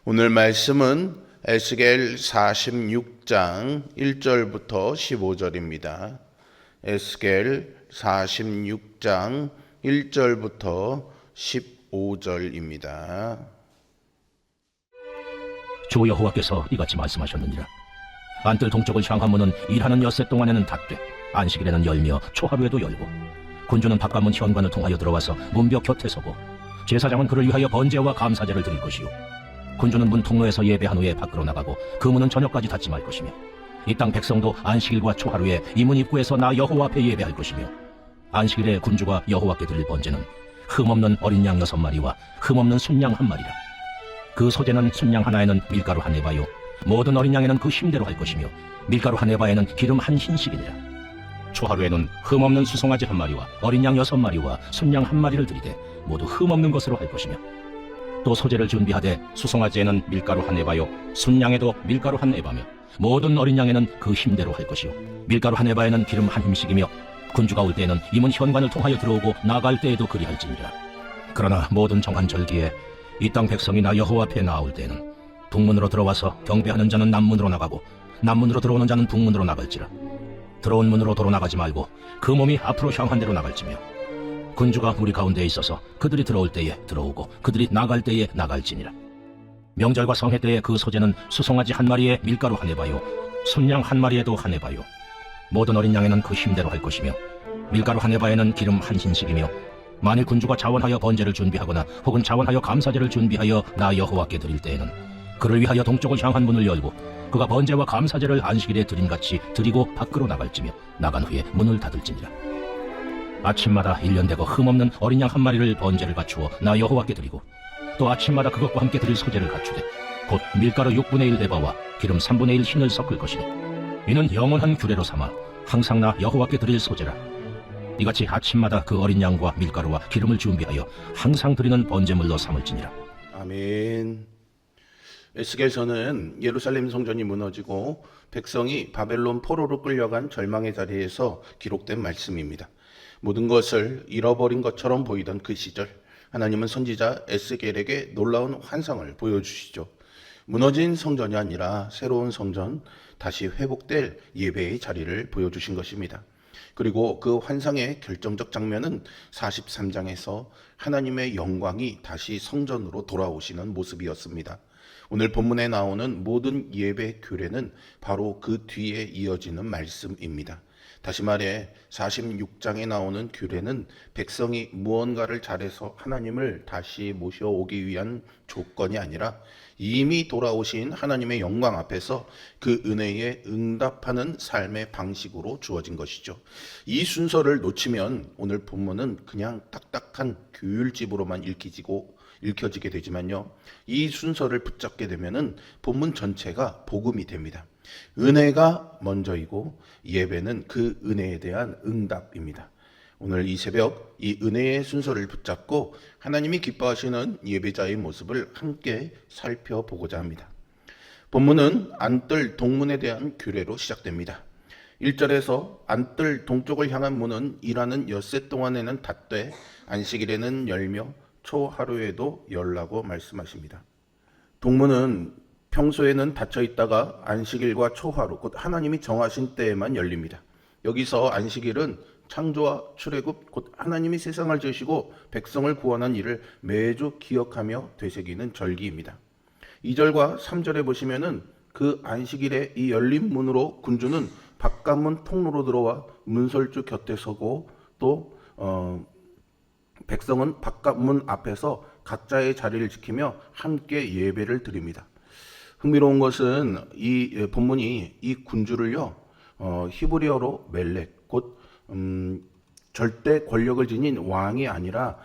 오늘 말씀은 에스겔 46장 1절부터 15절입니다. 에스겔 46장 1절부터 15절입니다. 주 여호와께서 이같이 말씀하셨느니라. 안뜰 동쪽을 향한 문은 일하는 엿새 동안에는 닫되 안식일에는 열며 초하루에도 열고, 군주는 바깥문 현관을 통하여 들어와서 문벽 곁에 서고, 제사장은 그를 위하여 번제와 감사제를 드릴 것이요, 군주는 문 통로에서 예배한 후에 밖으로 나가고 그 문은 저녁까지 닫지 말 것이며, 이 땅 백성도 안식일과 초하루에 이 문 입구에서 나 여호와 앞에 예배할 것이며, 안식일에 군주가 여호와께 드릴 번제는 흠없는 어린 양 6마리와 흠없는 순양 1마리라. 그 소재는 순양 하나에는 밀가루 한 에바요, 모든 어린 양에는 그 힘대로 할 것이며, 밀가루 한 에바에는 기름 한 흰씩이니라. 초하루에는 흠없는 수송아지 1마리와 어린 양 6마리와 순양 1마리를 드리되 모두 흠없는 것으로 할 것이며, 또 소재를 준비하되 수송아지에는 밀가루 한 에바요, 순양에도 밀가루 한 에바며, 모든 어린 양에는 그 힘대로 할 것이요, 밀가루 한 에바에는 기름 한 힘씩이며, 군주가 올 때에는 이 문 현관을 통하여 들어오고 나갈 때에도 그리할지니라. 그러나 모든 정한 절기에 이 땅 백성이 나 여호와 앞에 나올 때에는 북문으로 들어와서 경배하는 자는 남문으로 나가고 남문으로 들어오는 자는 북문으로 나갈지라. 들어온 문으로 도로 나가지 말고 그 몸이 앞으로 향한 대로 나갈지며, 군주가 우리 가운데에 있어서 그들이 들어올 때에 들어오고 그들이 나갈 때에 나갈지니라. 명절과 성회 때에 그 소재는 수송아지 1마리에 밀가루 한 에바요, 순양 1마리에도 한 에바요, 모든 어린 양에는 그 힘대로 할 것이며, 밀가루 한 에바에는 기름 한 흰씩이며, 만일 군주가 자원하여 번제를 준비하거나 혹은 자원하여 감사제를 준비하여 나 여호와께 드릴 때에는 그를 위하여 동쪽을 향한 문을 열고 그가 번제와 감사제를 안식일에 드림같이 드리고 밖으로 나갈지며, 나간 후에 문을 닫을지니라. 아침마다 1년 되고 흠없는 어린 양 1마리를 번제를 갖추어 나 여호와께 드리고, 또 아침마다 그것과 함께 드릴 소제를 갖추되 곧 밀가루 6분의 1 에바와 기름 3분의 1 흰을 섞을 것이니, 이는 영원한 규례로 삼아 항상 나 여호와께 드릴 소제라. 이같이 아침마다 그 어린 양과 밀가루와 기름을 준비하여 항상 드리는 번제물로 삼을지니라. 아멘. 에스겔서는 예루살렘 성전이 무너지고 백성이 바벨론 포로로 끌려간 절망의 자리에서 기록된 말씀입니다. 모든 것을 잃어버린 것처럼 보이던 그 시절, 하나님은 선지자 에스겔에게 놀라운 환상을 보여주시죠. 무너진 성전이 아니라 새로운 성전, 다시 회복될 예배의 자리를 보여주신 것입니다. 그리고 그 환상의 결정적 장면은 43장에서 하나님의 영광이 다시 성전으로 돌아오시는 모습이었습니다. 오늘 본문에 나오는 모든 예배 규례는 바로 그 뒤에 이어지는 말씀입니다. 다시 말해 46장에 나오는 규례는 백성이 무언가를 잘해서 하나님을 다시 모셔오기 위한 조건이 아니라 이미 돌아오신 하나님의 영광 앞에서 그 은혜에 응답하는 삶의 방식으로 주어진 것이죠. 이 순서를 놓치면 오늘 본문은 그냥 딱딱한 규율집으로만 읽혀지게 되지만요, 이 순서를 붙잡게 되면은 본문 전체가 복음이 됩니다. 은혜가 먼저이고 예배는 그 은혜에 대한 응답입니다. 오늘 이 새벽 이 은혜의 순서를 붙잡고 하나님이 기뻐하시는 예배자의 모습을 함께 살펴보고자 합니다. 본문은 안뜰 동문에 대한 규례로 시작됩니다. 1절에서 안뜰 동쪽을 향한 문은 일하는 엿새 동안에는 닫되 안식일에는 열며 초하루에도 열라고 말씀하십니다. 동문은 평소에는 닫혀 있다가 안식일과 초하루, 곧 하나님이 정하신 때에만 열립니다. 여기서 안식일은 창조와 출애굽, 곧 하나님이 세상을 지으시고 백성을 구원한 일을 매주 기억하며 되새기는 절기입니다. 2절과 3절에 보시면은 그 안식일에 이 열린 문으로 군주는 바깥문 통로로 들어와 문설주 곁에 서고, 또 백성은 바깥문 앞에서 각자의 자리를 지키며 함께 예배를 드립니다. 흥미로운 것은 이 본문이 이 군주를요, 히브리어로 멜렉, 곧 절대 권력을 지닌 왕이 아니라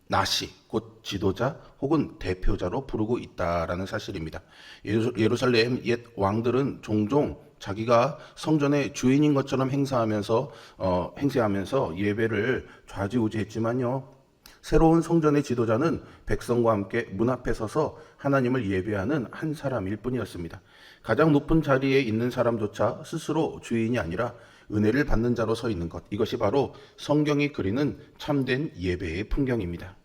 나시, 곧 지도자 혹은 대표자로 부르고 있다라는 사실입니다. 예루살렘 옛 왕들은 종종 자기가 성전의 주인인 것처럼 행세하면서 예배를 좌지우지했지만요, 새로운 성전의 지도자는 백성과 함께 문 앞에 서서 하나님을 예배하는 한 사람일 뿐이었습니다. 가장 높은 자리에 있는 사람조차 스스로 주인이 아니라 은혜를 받는 자로 서 있는 것, 이것이 바로 성경이 그리는 참된 예배의 풍경입니다.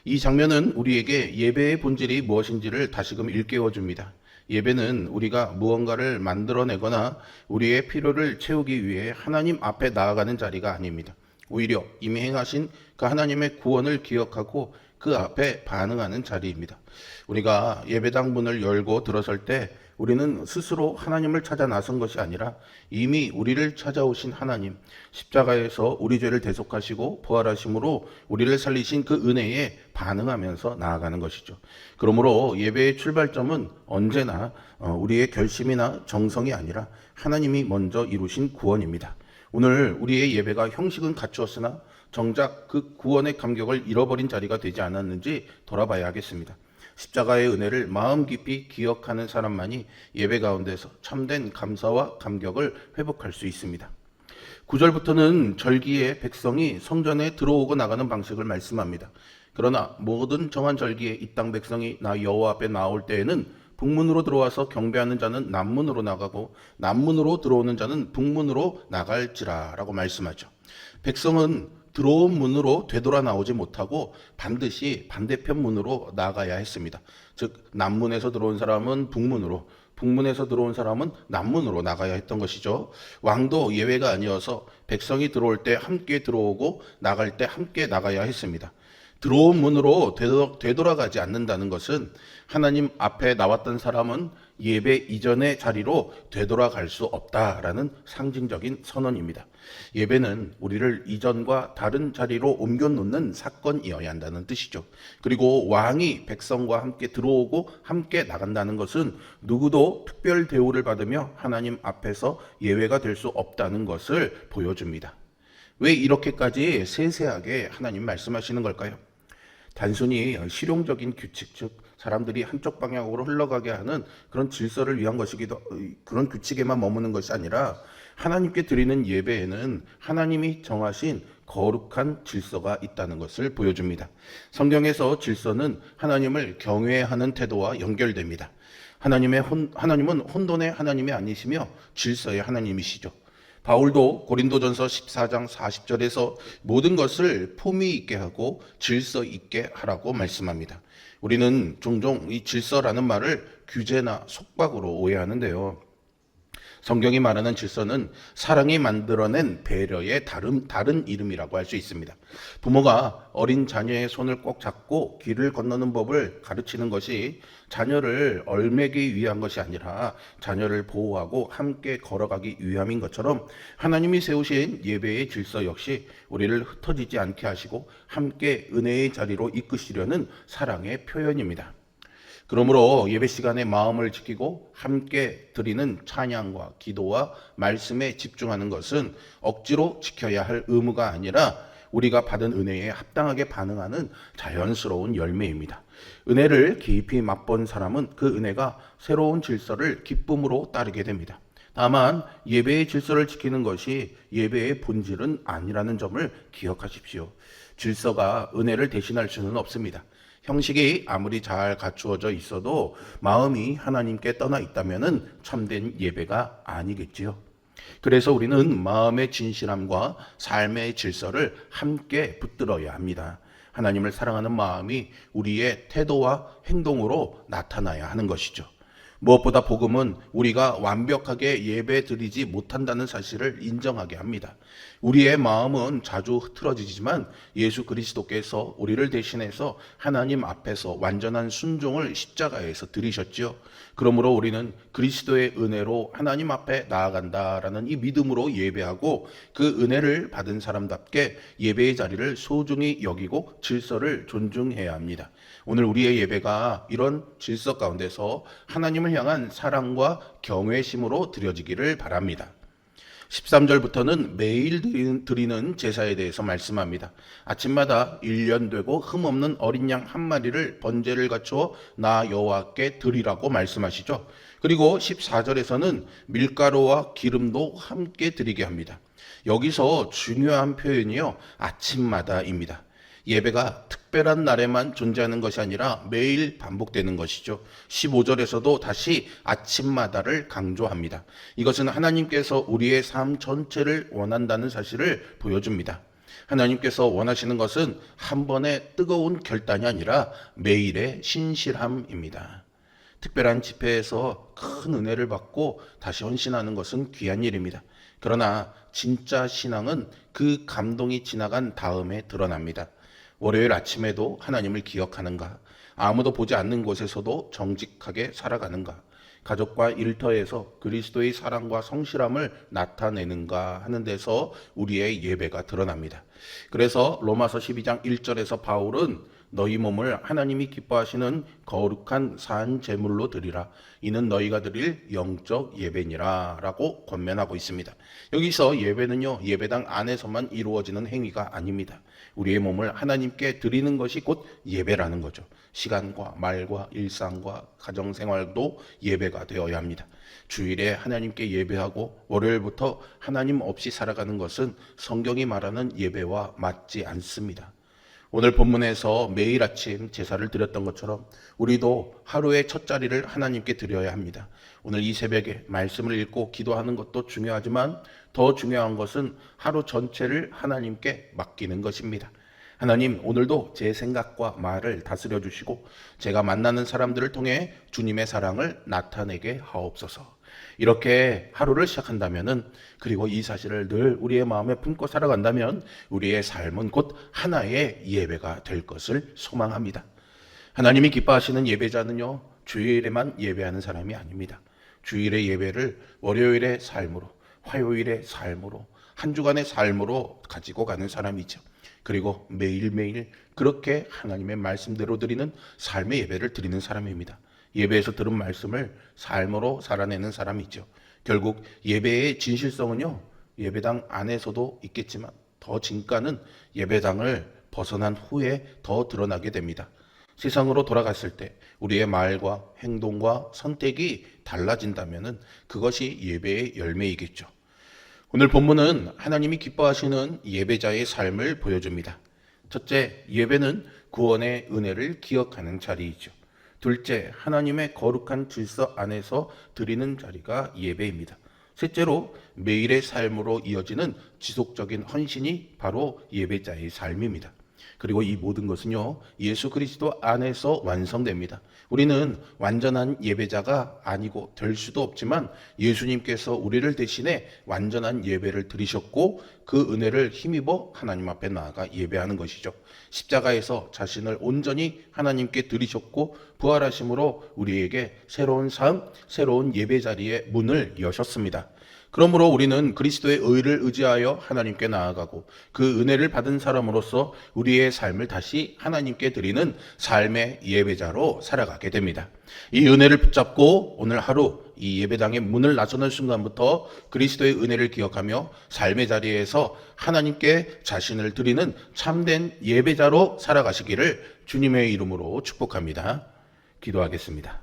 이 장면은 우리에게 예배의 본질이 무엇인지를 다시금 일깨워 줍니다. 예배는 우리가 무언가를 만들어내거나 우리의 필요를 채우기 위해 하나님 앞에 나아가는 자리가 아닙니다. 오히려 이미 행하신 그 하나님의 구원을 기억하고 그 앞에 반응하는 자리입니다. 우리가 예배당 문을 열고 들어설 때 우리는 스스로 하나님을 찾아 나선 것이 아니라 이미 우리를 찾아오신 하나님, 십자가에서 우리 죄를 대속하시고 부활하심으로 우리를 살리신 그 은혜에 반응하면서 나아가는 것이죠. 그러므로 예배의 출발점은 언제나 우리의 결심이나 정성이 아니라 하나님이 먼저 이루신 구원입니다. 오늘 우리의 예배가 형식은 갖추었으나 정작 그 구원의 감격을 잃어버린 자리가 되지 않았는지 돌아봐야 하겠습니다. 십자가의 은혜를 마음 깊이 기억하는 사람만이 예배 가운데서 참된 감사와 감격을 회복할 수 있습니다. 9절부터는 절기에 백성이 성전에 들어오고 나가는 방식을 말씀합니다. 그러나 모든 정한 절기에 이 땅 백성이 나 여호와 앞에 나올 때에는 북문으로 들어와서 경배하는 자는 남문으로 나가고 남문으로 들어오는 자는 북문으로 나갈지라 라고 말씀하죠. 백성은 들어온 문으로 되돌아 나오지 못하고 반드시 반대편 문으로 나가야 했습니다. 즉 남문에서 들어온 사람은 북문으로, 북문에서 들어온 사람은 남문으로 나가야 했던 것이죠. 왕도 예외가 아니어서 백성이 들어올 때 함께 들어오고 나갈 때 함께 나가야 했습니다. 들어온 문으로 되돌아가지 않는다는 것은 하나님 앞에 나왔던 사람은 예배 이전의 자리로 되돌아갈 수 없다라는 상징적인 선언입니다. 예배는 우리를 이전과 다른 자리로 옮겨놓는 사건이어야 한다는 뜻이죠. 그리고 왕이 백성과 함께 들어오고 함께 나간다는 것은 누구도 특별 대우를 받으며 하나님 앞에서 예외가 될 수 없다는 것을 보여줍니다. 왜 이렇게까지 세세하게 하나님 말씀하시는 걸까요? 단순히 실용적인 규칙, 즉 사람들이 한쪽 방향으로 흘러가게 하는 그런 질서를 위한 것이기도, 그런 규칙에만 머무는 것이 아니라 하나님께 드리는 예배에는 하나님이 정하신 거룩한 질서가 있다는 것을 보여줍니다. 성경에서 질서는 하나님을 경외하는 태도와 연결됩니다. 하나님은 혼돈의 하나님이 아니시며 질서의 하나님이시죠. 바울도 고린도전서 14장 40절에서 모든 것을 품위 있게 하고 질서 있게 하라고 말씀합니다. 우리는 종종 이 질서라는 말을 규제나 속박으로 오해하는데요. 성경이 말하는 질서는 사랑이 만들어낸 배려의 다른 이름이라고 할 수 있습니다. 부모가 어린 자녀의 손을 꼭 잡고 길을 건너는 법을 가르치는 것이 자녀를 얼매기 위한 것이 아니라 자녀를 보호하고 함께 걸어가기 위함인 것처럼 하나님이 세우신 예배의 질서 역시 우리를 흩어지지 않게 하시고 함께 은혜의 자리로 이끄시려는 사랑의 표현입니다. 그러므로 예배 시간에 마음을 지키고 함께 드리는 찬양과 기도와 말씀에 집중하는 것은 억지로 지켜야 할 의무가 아니라 우리가 받은 은혜에 합당하게 반응하는 자연스러운 열매입니다. 은혜를 깊이 맛본 사람은 그 은혜가 새로운 질서를 기쁨으로 따르게 됩니다. 다만 예배의 질서를 지키는 것이 예배의 본질은 아니라는 점을 기억하십시오. 질서가 은혜를 대신할 수는 없습니다. 형식이 아무리 잘 갖추어져 있어도 마음이 하나님께 떠나 있다면 참된 예배가 아니겠지요. 그래서 우리는 마음의 진실함과 삶의 질서를 함께 붙들어야 합니다. 하나님을 사랑하는 마음이 우리의 태도와 행동으로 나타나야 하는 것이죠. 무엇보다 복음은 우리가 완벽하게 예배 드리지 못한다는 사실을 인정하게 합니다. 우리의 마음은 자주 흐트러지지만 예수 그리스도께서 우리를 대신해서 하나님 앞에서 완전한 순종을 십자가에서 드리셨지요. 그러므로 우리는 그리스도의 은혜로 하나님 앞에 나아간다라는 이 믿음으로 예배하고 그 은혜를 받은 사람답게 예배의 자리를 소중히 여기고 질서를 존중해야 합니다. 오늘 우리의 예배가 이런 질서 가운데서 하나님을 향한 사랑과 경외심으로 드려지기를 바랍니다. 13절부터는 매일 드리는 제사에 대해서 말씀합니다. 아침마다 1년 되고 흠없는 어린 양 한 마리를 번제를 갖추어 나 여호와께 드리라고 말씀하시죠. 그리고 14절에서는 밀가루와 기름도 함께 드리게 합니다. 여기서 중요한 표현이요, 아침마다입니다. 예배가 특별한 날에만 존재하는 것이 아니라 매일 반복되는 것이죠. 15절에서도 다시 아침마다를 강조합니다. 이것은 하나님께서 우리의 삶 전체를 원한다는 사실을 보여줍니다. 하나님께서 원하시는 것은 한 번의 뜨거운 결단이 아니라 매일의 신실함입니다. 특별한 집회에서 큰 은혜를 받고 다시 헌신하는 것은 귀한 일입니다. 그러나 진짜 신앙은 그 감동이 지나간 다음에 드러납니다. 월요일 아침에도 하나님을 기억하는가? 아무도 보지 않는 곳에서도 정직하게 살아가는가? 가족과 일터에서 그리스도의 사랑과 성실함을 나타내는가 하는 데서 우리의 예배가 드러납니다. 그래서 로마서 12장 1절에서 바울은 너희 몸을 하나님이 기뻐하시는 거룩한 산 제물로 드리라. 이는 너희가 드릴 영적 예배니라 라고 권면하고 있습니다. 여기서 예배는요, 예배당 안에서만 이루어지는 행위가 아닙니다. 우리의 몸을 하나님께 드리는 것이 곧 예배라는 거죠. 시간과 말과 일상과 가정생활도 예배가 되어야 합니다. 주일에 하나님께 예배하고 월요일부터 하나님 없이 살아가는 것은 성경이 말하는 예배와 맞지 않습니다. 오늘 본문에서 매일 아침 제사를 드렸던 것처럼 우리도 하루의 첫 자리를 하나님께 드려야 합니다. 오늘 이 새벽에 말씀을 읽고 기도하는 것도 중요하지만 더 중요한 것은 하루 전체를 하나님께 맡기는 것입니다. 하나님, 오늘도 제 생각과 말을 다스려 주시고 제가 만나는 사람들을 통해 주님의 사랑을 나타내게 하옵소서. 이렇게 하루를 시작한다면은, 그리고 이 사실을 늘 우리의 마음에 품고 살아간다면 우리의 삶은 곧 하나의 예배가 될 것을 소망합니다. 하나님이 기뻐하시는 예배자는요, 주일에만 예배하는 사람이 아닙니다. 주일의 예배를 월요일의 삶으로, 화요일의 삶으로, 한 주간의 삶으로 가지고 가는 사람이죠. 그리고 매일매일 그렇게 하나님의 말씀대로 드리는 삶의 예배를 드리는 사람입니다. 예배에서 들은 말씀을 삶으로 살아내는 사람이죠. 결국 예배의 진실성은요, 예배당 안에서도 있겠지만 더 진가는 예배당을 벗어난 후에 더 드러나게 됩니다. 세상으로 돌아갔을 때 우리의 말과 행동과 선택이 달라진다면 그것이 예배의 열매이겠죠. 오늘 본문은 하나님이 기뻐하시는 예배자의 삶을 보여줍니다. 첫째, 예배는 구원의 은혜를 기억하는 자리이죠. 둘째, 하나님의 거룩한 질서 안에서 드리는 자리가 예배입니다. 셋째로, 매일의 삶으로 이어지는 지속적인 헌신이 바로 예배자의 삶입니다. 그리고 이 모든 것은요, 예수 그리스도 안에서 완성됩니다. 우리는 완전한 예배자가 아니고 될 수도 없지만 예수님께서 우리를 대신해 완전한 예배를 드리셨고 그 은혜를 힘입어 하나님 앞에 나아가 예배하는 것이죠. 십자가에서 자신을 온전히 하나님께 드리셨고 부활하심으로 우리에게 새로운 삶, 새로운 예배 자리의 문을 여셨습니다. 그러므로 우리는 그리스도의 의를 의지하여 하나님께 나아가고 그 은혜를 받은 사람으로서 우리의 삶을 다시 하나님께 드리는 삶의 예배자로 살아가게 됩니다. 이 은혜를 붙잡고 오늘 하루 이 예배당의 문을 나서는 순간부터 그리스도의 은혜를 기억하며 삶의 자리에서 하나님께 자신을 드리는 참된 예배자로 살아가시기를 주님의 이름으로 축복합니다. 기도하겠습니다.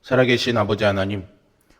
살아계신 아버지 하나님,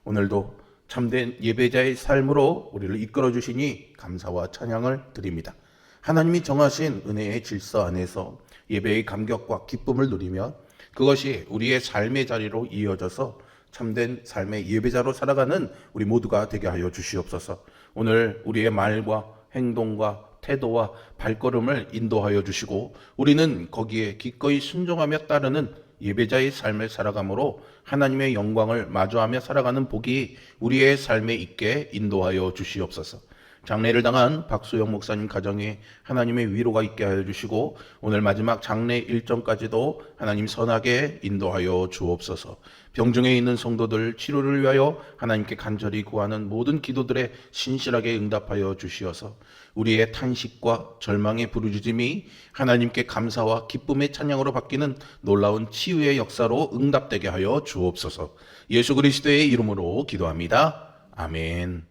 오늘도 참된 예배자의 삶으로 우리를 이끌어 주시니 감사와 찬양을 드립니다. 하나님이 정하신 은혜의 질서 안에서 예배의 감격과 기쁨을 누리며 그것이 우리의 삶의 자리로 이어져서 참된 삶의 예배자로 살아가는 우리 모두가 되게 하여 주시옵소서. 오늘 우리의 말과 행동과 태도와 발걸음을 인도하여 주시고 우리는 거기에 기꺼이 순종하며 따르는 예배자의 삶을 살아감으로 하나님의 영광을 마주하며 살아가는 복이 우리의 삶에 있게 인도하여 주시옵소서. 장례를 당한 박수영 목사님 가정에 하나님의 위로가 있게 하여 주시고 오늘 마지막 장례 일정까지도 하나님 선하게 인도하여 주옵소서. 병중에 있는 성도들 치료를 위하여 하나님께 간절히 구하는 모든 기도들에 신실하게 응답하여 주시어서 우리의 탄식과 절망의 부르짖음이 하나님께 감사와 기쁨의 찬양으로 바뀌는 놀라운 치유의 역사로 응답되게 하여 주옵소서. 예수 그리스도의 이름으로 기도합니다. 아멘.